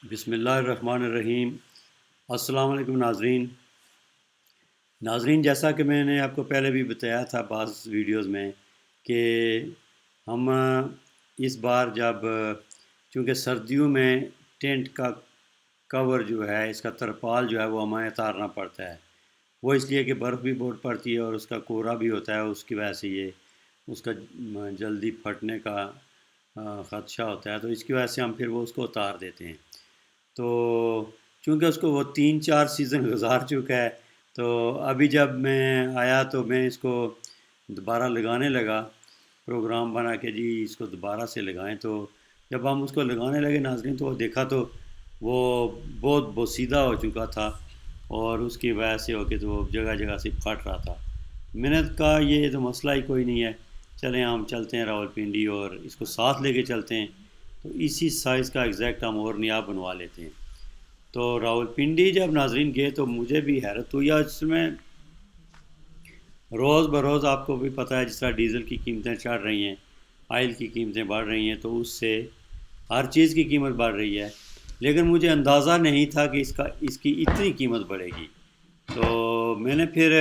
बिस्मिल्लाहिर्रहमानिर्रहीम। अस्सलाम वालेकुम नाज़रीन, जैसा कि मैंने आपको पहले भी बताया था बाज़ वीडियोस में कि हम इस बार जब चूँकि सर्दियों में टेंट का कवर जो है, इसका तरपाल जो है वो हमें उतारना पड़ता है। वो इसलिए कि बर्फ़ भी बहुत पड़ती है और उसका कोहरा भी होता है, उसकी वजह से ये उसका जल्दी फटने का ख़दशा होता है, तो इसकी वजह से हम फिर वो उसको उतार देते हैं। तो चूँकि उसको वो 3-4 सीज़न गुज़ार चुका है, तो अभी जब मैं आया तो मैं इसको दोबारा लगाने लगा, प्रोग्राम बना के जी इसको दोबारा से लगाएं। तो जब हम उसको लगाने लगे नाज़रीन, तो देखा तो वो बहुत बोसीदा हो चुका था और उसकी वजह से हो के तो वो जगह जगह से फट रहा था। मैंने कहा ये तो मसला ही कोई नहीं है, चलें हम चलते हैं रावलपिंडी और इसको साथ लेके चलते हैं, तो इसी साइज़ का एग्जैक्ट हम और नया बनवा लेते हैं। तो रावलपिंडी जब नाजरीन गए तो मुझे भी हैरत हुई। आज इसमें रोज़ बरोज़ आपको भी पता है जिस तरह डीज़ल की कीमतें चढ़ रही हैं, आयल की कीमतें बढ़ रही हैं, तो उससे हर चीज़ की कीमत बढ़ रही है। लेकिन मुझे अंदाज़ा नहीं था कि इसकी इतनी कीमत बढ़ेगी। तो मैंने फिर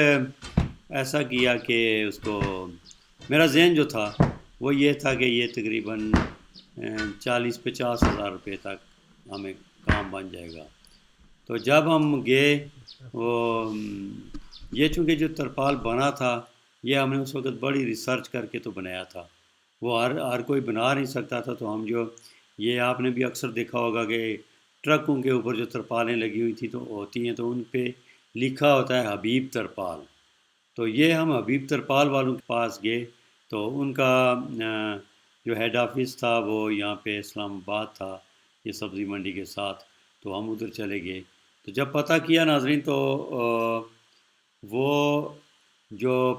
ऐसा किया कि उसको मेरा जहन जो था वो ये था कि ये तकरीबन 40-50 हज़ार रुपये तक हमें काम बन जाएगा। तो जब हम गए वो ये चूँकि जो तरपाल बना था ये हमने उस वक़्त बड़ी रिसर्च करके तो बनाया था। वो हर कोई बना नहीं सकता था। तो हम जो ये आपने भी अक्सर देखा होगा कि ट्रकों के ऊपर जो तरपालें लगी हुई थी तो होती हैं, तो उन पे लिखा होता है हबीब तरपाल। तो ये हम हबीब तरपाल वालों के पास गए, तो उनका जो हेड ऑफिस था वो यहाँ पे इस्लामाबाद था, ये सब्ज़ी मंडी के साथ। तो हम उधर चले गए। तो जब पता किया नाजरीन, तो वो जो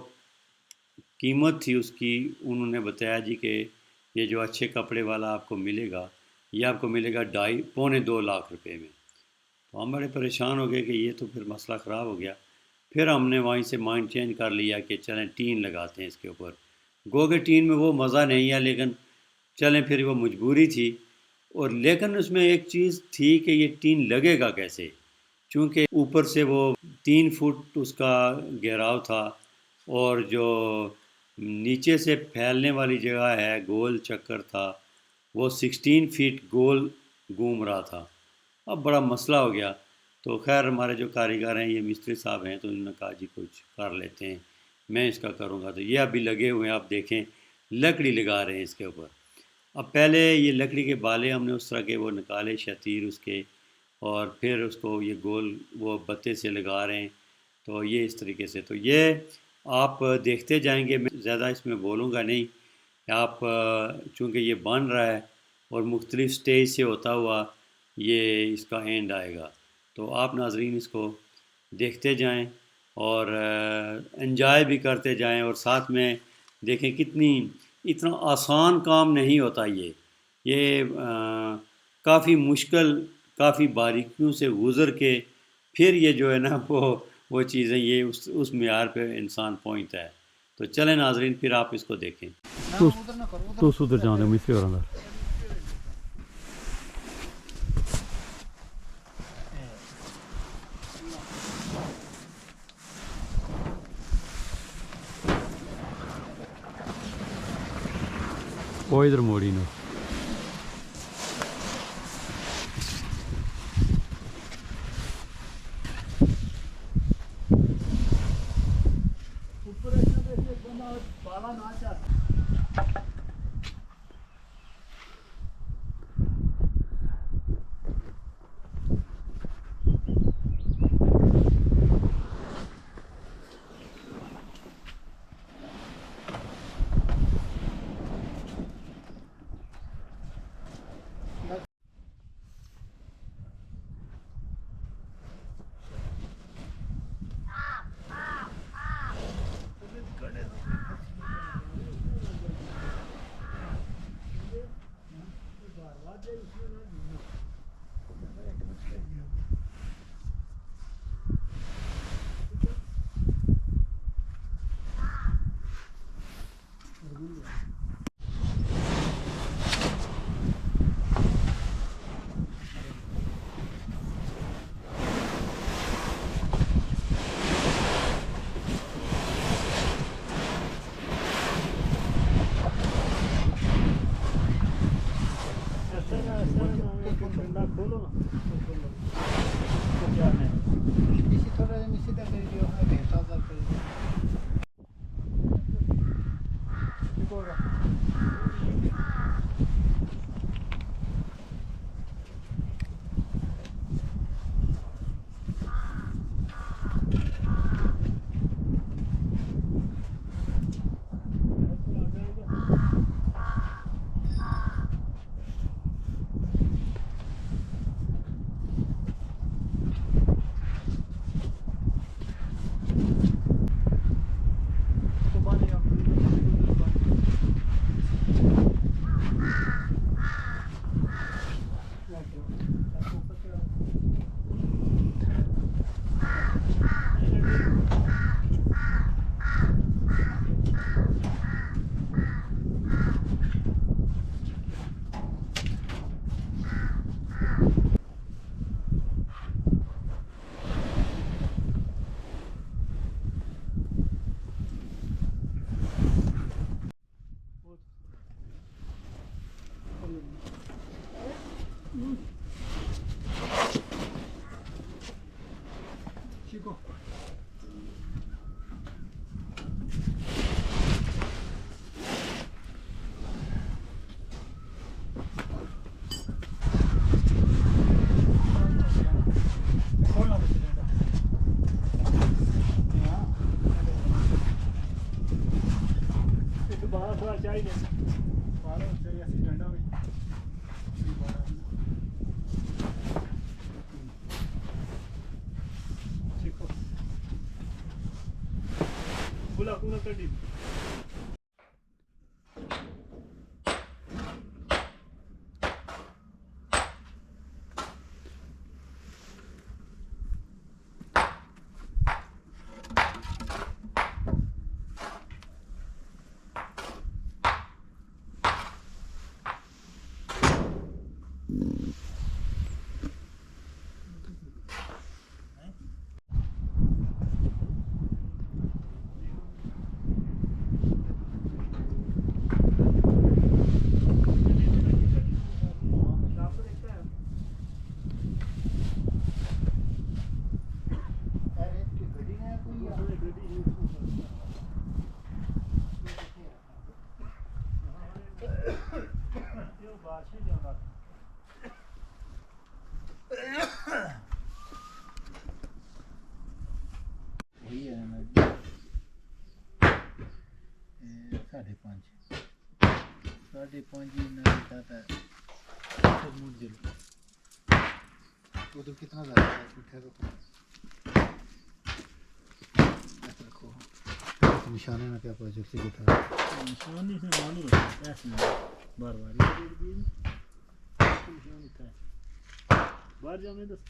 कीमत थी उसकी उन्होंने बताया जी कि ये जो अच्छे कपड़े वाला आपको मिलेगा, ये आपको मिलेगा 2.5-2 लाख रुपए में। तो हम बड़े परेशान हो गए कि ये तो फिर मसला ख़राब हो गया। फिर हमने वहीं से माइंड चेंज कर लिया कि चलें टीन लगाते हैं इसके ऊपर। गो के टीन में वो मज़ा नहीं है, लेकिन चलें फिर वो मजबूरी थी। और लेकिन उसमें एक चीज़ थी कि ये टीन लगेगा कैसे, चूँकि ऊपर से वो 3 फुट उसका घेराव था और जो नीचे से फैलने वाली जगह है गोल चक्कर था, वो 16 फीट गोल घूम रहा था। अब बड़ा मसला हो गया। तो खैर हमारे जो कारीगर हैं, ये मिस्त्री साहब हैं, तो उन्होंने कहा जी कुछ कर लेते हैं, मैं इसका करूँगा। तो ये अभी लगे हुए हैं, आप देखें लकड़ी लगा रहे हैं इसके ऊपर। अब पहले ये लकड़ी के बाले हमने उस तरह के वो निकाले शतीर उसके, और फिर उसको ये गोल वो बत्ते से लगा रहे हैं। तो ये इस तरीके से, तो ये आप देखते जाएंगे, मैं ज़्यादा इसमें बोलूँगा नहीं। आप चूँकि ये बन रहा है और मुख्तलिफ़ स्टेज से होता हुआ ये इसका एंड आएगा, तो आप नाजरीन इसको देखते जाएं और एंजॉय भी करते जाएं। और साथ में देखें कितनी इतना आसान काम नहीं होता ये काफ़ी मुश्किल, काफ़ी बारीकियों से गुज़र के फिर ये जो है ना वो चीज़ें ये उस मेयार पे इंसान पहुंचता है। तो चलें नाजरीन फिर आप इसको देखें। तो उधर जाने मिस्त्री हो रहा वो इधर मोड़ी ना ठंडा खोलो तो क्या है इसी थोड़ा नीचे तक कर दियो है बेटा कर दियो देखो Chico. चाहिए बारह चाहिए ऐसी ठंडा हुई सीखो बुला कुना कर दी साढ़े पाँच उधर कितना ज़्यादा है रखो निशाने ना क्या प्रोजेक्ट से था निशानी से मालूम है ऐसे बार बार निशान होता है बाहर जाने दस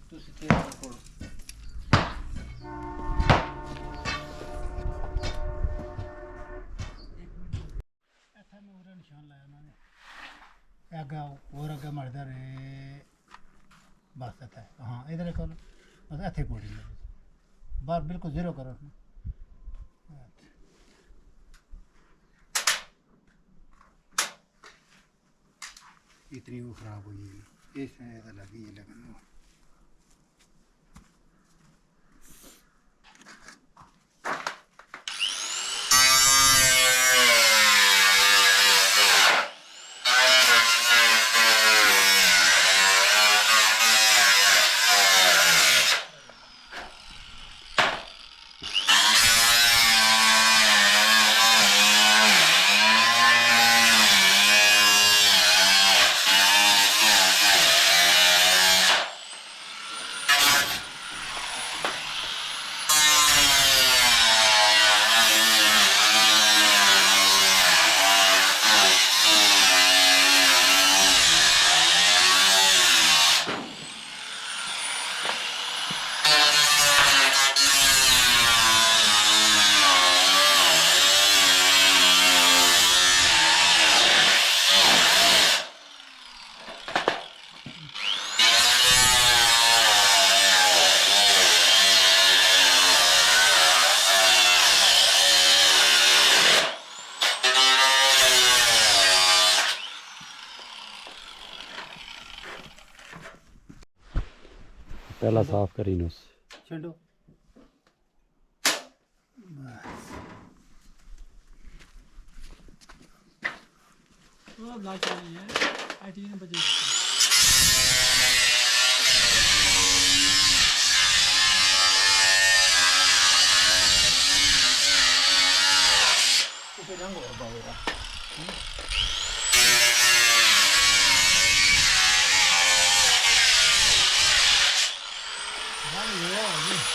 तो सीधे रखो निशान लाया मैंने आगे और आगे मरदा रहे बस है हाँ इधर करो बस ऐसे कोडिंग बार बिल्कुल जीरो करो इतनी वो खराब हुई इसमें लगी ये लगन पहला साफ करी नो छो लाइट नहीं है आई 3 बजे रंग और बाबूरा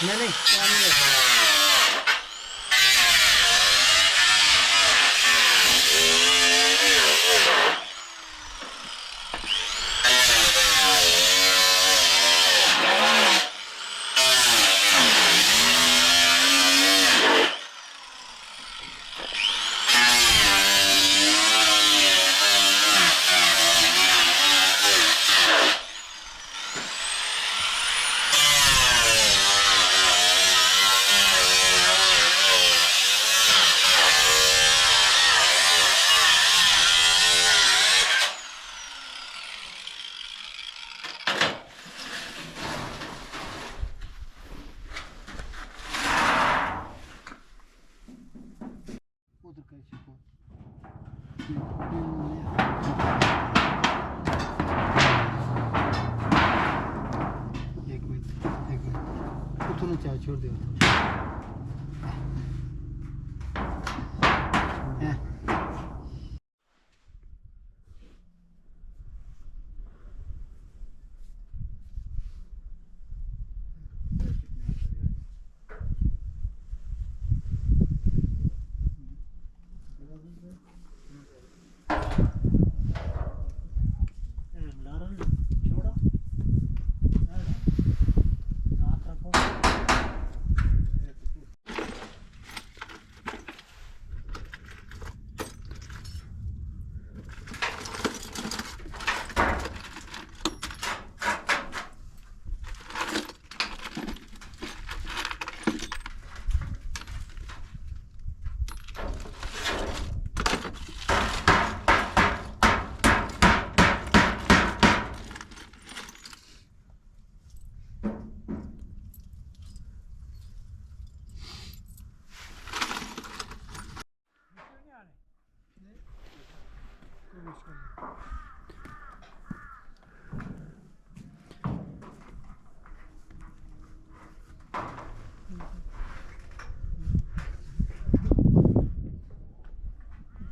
नहीं उधर कैसे को एक मिनट उतना चाय छोड़ दे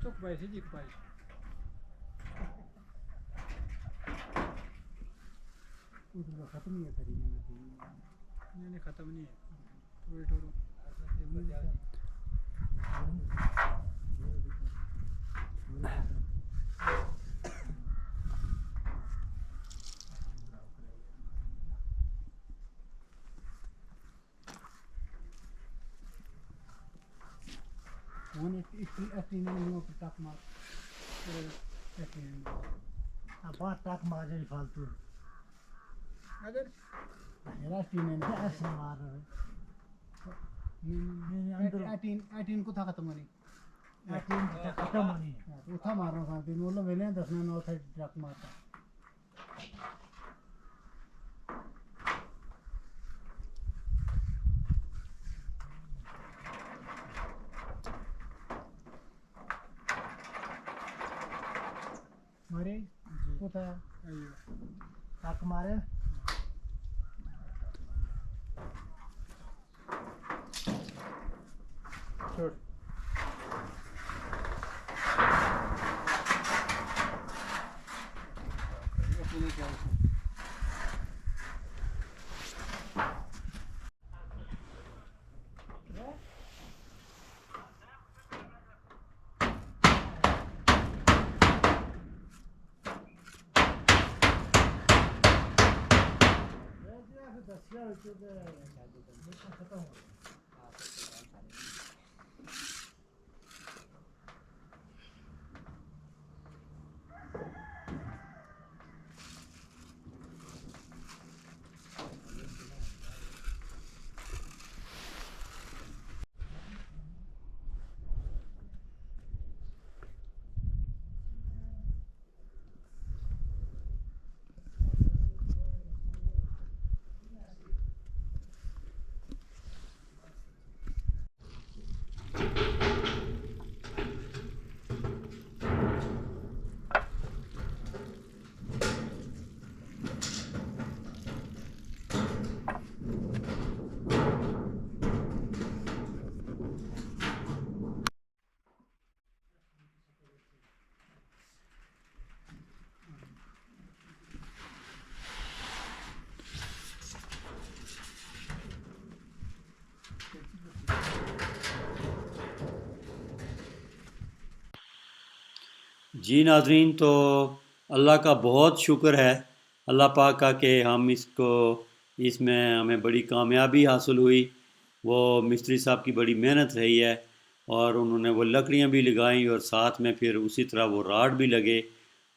चुक भाई जी भाई उधर खत्म नहीं है तेरी नहीं खत्म नहीं है थोड़ी वो इतनी नहीं पर टक मार अब बात टक मार रही फालतू अगर मेरा टीम ने ऐसे मार रहा है अंदर 18 को था खत्म होनी 18 खत्म होनी वो था मारना था दिन बोलो मैंने 10 ना 9 था टक मारता मारे कोथा टक मारे छोड़ जी नाजरीन, तो अल्लाह का बहुत शुक्र है, अल्लाह पाक का, कि हम इसमें हमें बड़ी कामयाबी हासिल हुई। वो मिस्त्री साहब की बड़ी मेहनत रही है और उन्होंने वो लकड़ियाँ भी लगाई और साथ में फिर उसी तरह वो राड भी लगे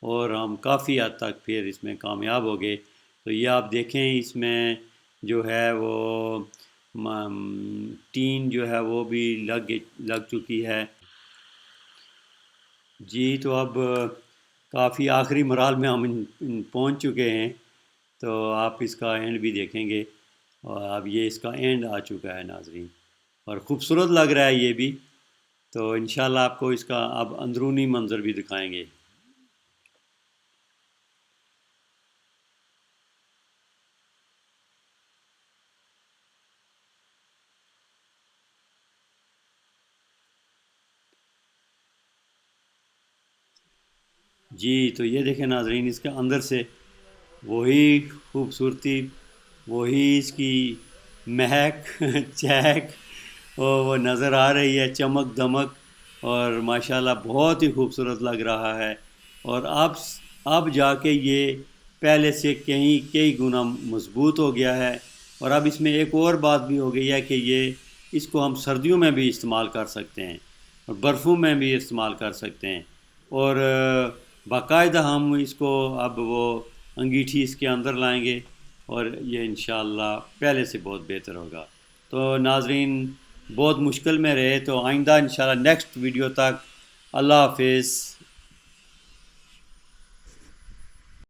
और हम काफ़ी हद तक फिर इसमें कामयाब हो गए। तो ये आप देखें, इसमें जो है वो टीन जो है वो भी लग चुकी है। जी, तो अब काफ़ी आखिरी मराल में हम पहुंच चुके हैं, तो आप इसका एंड भी देखेंगे और अब ये इसका एंड आ चुका है नाजरीन, और ख़ूबसूरत लग रहा है ये भी। तो इंशाल्लाह आपको इसका अब अंदरूनी मंजर भी दिखाएंगे। जी, तो ये देखें नाजरीन, इसके अंदर से वही खूबसूरती, वही इसकी महक चहक और वो नज़र आ रही है, चमक दमक, और माशाल्लाह बहुत ही खूबसूरत लग रहा है। और अब जाके ये पहले से कई कई गुना मजबूत हो गया है। और अब इसमें एक और बात भी हो गई है कि इसको हम सर्दियों में भी इस्तेमाल कर सकते हैं और बर्फ़ों में भी इस्तेमाल कर सकते हैं, और बाकायदा हम इसको अब वो अंगीठी इसके अंदर लाएंगे और ये इंशाअल्लाह पहले से बहुत बेहतर होगा। तो नाजरीन, बहुत मुश्किल में रहे, तो आइंदा इंशाअल्लाह नेक्स्ट वीडियो तक अल्लाह हाफिज़।